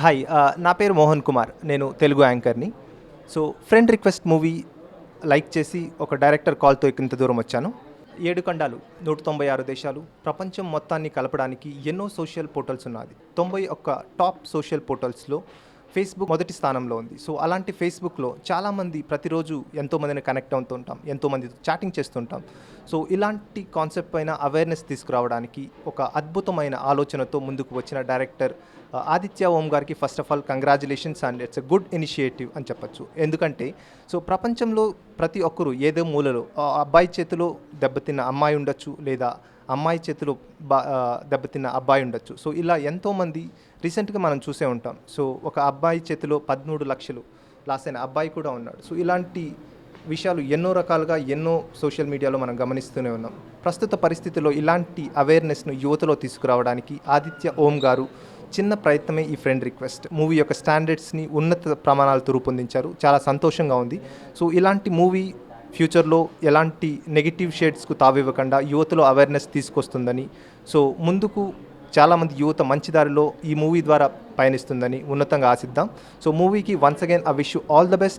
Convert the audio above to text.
Hi. నా పేరు మోహన్ కుమార్. నేను తెలుగు యాంకర్‌ని. So, 'friend request' movie like చేసి ఒక డైరెక్టర్ కాల్‌తో ఇంత దూరం వచ్చాను. 7 ఖండాలు, 196 దేశాలు, ప్రపంచం మొత్తాన్ని కలపడానికి ఎన్నో సోషల్ పోర్టల్స్ ఉన్నది. 91 టాప్ సోషల్ పోర్టల్స్‌లో ఫేస్‌బుక్ మొదటి స్థానంలో ఉంది. సో, అలాంటి ఫేస్‌బుక్‌లో చాలామంది ప్రతిరోజు ఎంతోమందిని కనెక్ట్ అవుతూ ఉంటాం. ఎంతోమందితో చాటింగ్ చేస్తుంటాం. సో, ఇలాంటి కాన్సెప్ట్ పైన అవేర్‌నెస్ తీసుకురావడానికి ఒక అద్భుతమైన ఆలోచనతో ముందుకు వచ్చిన డైరెక్టర్ ఆదిత్య ఓం గారికి first of all congratulations and it's a good initiative అని చెప్పొచ్చు. ఎందుకంటే సో, ప్రపంచంలో ప్రతి ఒక్కరు ఏదో మూలలో అబ్బాయి చేతిలో దెబ్బతిన్న అమ్మాయి ఉండొచ్చు, లేదా అమ్మాయి చేతిలో దెబ్బతిన్న అబ్బాయి ఉండొచ్చు. సో, ఇలా ఎంతోమంది రీసెంట్‌గా మనం చూసే ఉంటాం. సో, ఒక అబ్బాయి చేతిలో 13,00,000 లాస్ అయిన అబ్బాయి కూడా ఉన్నాడు. సో, ఇలాంటి విషయాలు ఎన్నో రకాలుగా ఎన్నో సోషల్ మీడియాలో మనం గమనిస్తూనే ఉన్నాం. ప్రస్తుత పరిస్థితుల్లో ఇలాంటి అవేర్‌నెస్‌ను యువతలో తీసుకురావడానికి ఆదిత్య ఓం గారు చిన్న ప్రయత్నమే ఈ 'ఫ్రెండ్ రిక్వెస్ట్' మూవీ యొక్క స్టాండర్డ్స్‌ని ఉన్నత ప్రమాణాలతో రూపొందించారు. చాలా సంతోషంగా ఉంది. సో, ఇలాంటి మూవీ ఫ్యూచర్‌లో ఎలాంటి నెగెటివ్ షేడ్స్‌కు తావివ్వకుండా యువతలో అవేర్‌నెస్ తీసుకొస్తుందని, సో, ముందుకు చాలామంది యువత మంచి దారిలో ఈ మూవీ ద్వారా పయనిస్తుందని ఉన్నతంగా ఆశిద్దాం. సో, మూవీకి once again I wish you all the best